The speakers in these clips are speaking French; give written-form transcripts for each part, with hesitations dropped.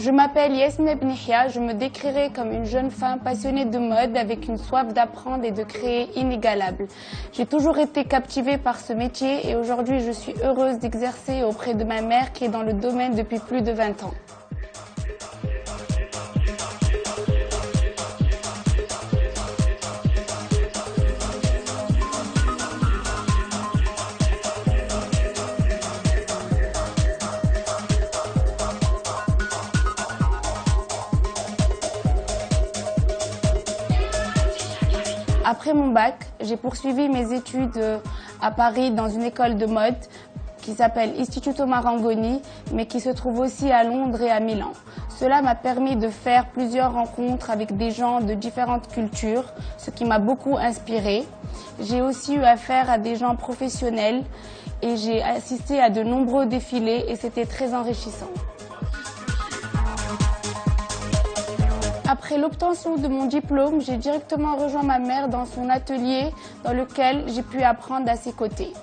Je m'appelle Yasmine Bnihia, je me décrirai comme une jeune femme passionnée de mode avec une soif d'apprendre et de créer inégalable. J'ai toujours été captivée par ce métier et aujourd'hui je suis heureuse d'exercer auprès de ma mère qui est dans le domaine depuis plus de 20 ans. Après mon bac, j'ai poursuivi mes études à Paris dans une école de mode qui s'appelle Istituto Marangoni, mais qui se trouve aussi à Londres et à Milan. Cela m'a permis de faire plusieurs rencontres avec des gens de différentes cultures, ce qui m'a beaucoup inspirée. J'ai aussi eu affaire à des gens professionnels et j'ai assisté à de nombreux défilés et c'était très enrichissant. Après l'obtention de mon diplôme, j'ai directement rejoint ma mère dans son atelier dans lequel j'ai pu apprendre à ses côtés.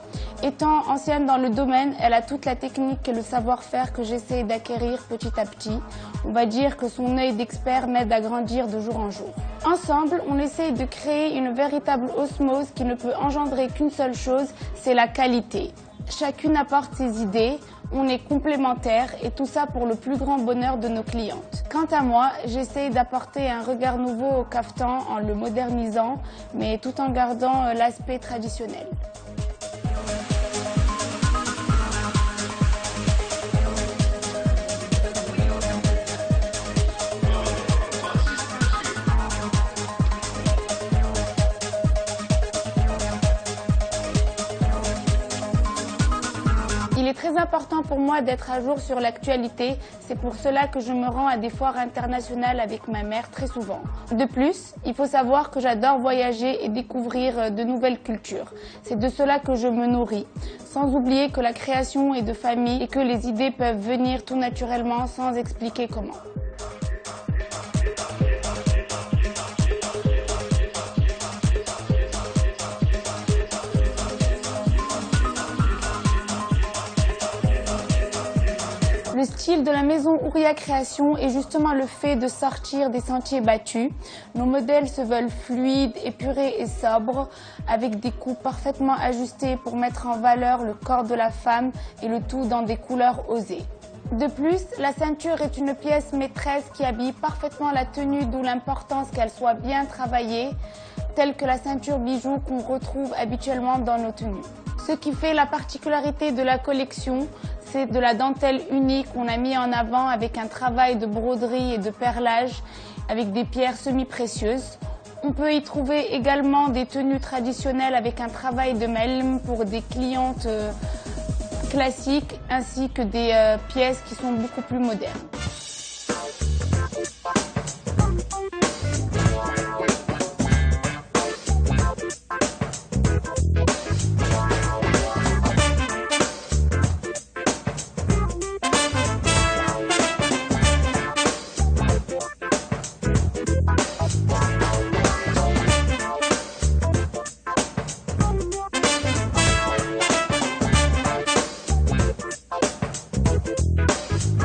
Étant ancienne dans le domaine, elle a toute la technique et le savoir-faire que j'essaie d'acquérir petit à petit. On va dire que son œil d'expert m'aide à grandir de jour en jour. Ensemble, on essaye de créer une véritable osmose qui ne peut engendrer qu'une seule chose, c'est la qualité. Chacune apporte ses idées, on est complémentaires et tout ça pour le plus grand bonheur de nos clientes. Quant à moi, j'essaye d'apporter un regard nouveau au caftan en le modernisant, mais tout en gardant l'aspect traditionnel. Il est très important pour moi d'être à jour sur l'actualité, c'est pour cela que je me rends à des foires internationales avec ma mère très souvent. De plus, il faut savoir que j'adore voyager et découvrir de nouvelles cultures. C'est de cela que je me nourris, sans oublier que la création est de famille et que les idées peuvent venir tout naturellement sans expliquer comment. Le style de la maison Ouria Création est justement le fait de sortir des sentiers battus. Nos modèles se veulent fluides, épurés et sobres, avec des coupes parfaitement ajustées pour mettre en valeur le corps de la femme et le tout dans des couleurs osées. De plus, la ceinture est une pièce maîtresse qui habille parfaitement la tenue, d'où l'importance qu'elle soit bien travaillée, telle que la ceinture bijou qu'on retrouve habituellement dans nos tenues. Ce qui fait la particularité de la collection, c'est de la dentelle unique qu'on a mis en avant avec un travail de broderie et de perlage avec des pierres semi-précieuses. On peut y trouver également des tenues traditionnelles avec un travail de melm pour des clientes classiques ainsi que des pièces qui sont beaucoup plus modernes.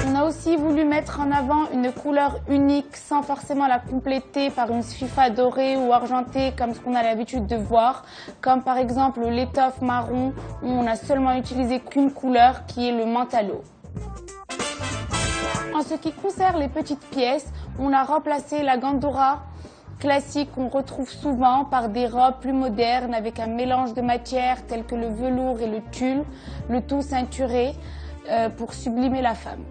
On a aussi voulu mettre en avant une couleur unique sans forcément la compléter par une sfifa dorée ou argentée comme ce qu'on a l'habitude de voir, comme par exemple l'étoffe marron où on a seulement utilisé qu'une couleur qui est le mentalo. En ce qui concerne les petites pièces, on a remplacé la gandoura classique qu'on retrouve souvent par des robes plus modernes avec un mélange de matières telles que le velours et le tulle, le tout ceinturé pour sublimer la femme.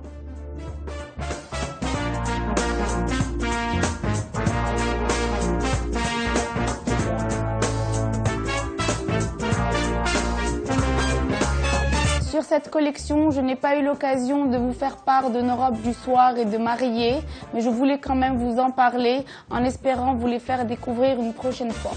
Sur cette collection, je n'ai pas eu l'occasion de vous faire part de nos robes du soir et de mariée, mais je voulais quand même vous en parler en espérant vous les faire découvrir une prochaine fois.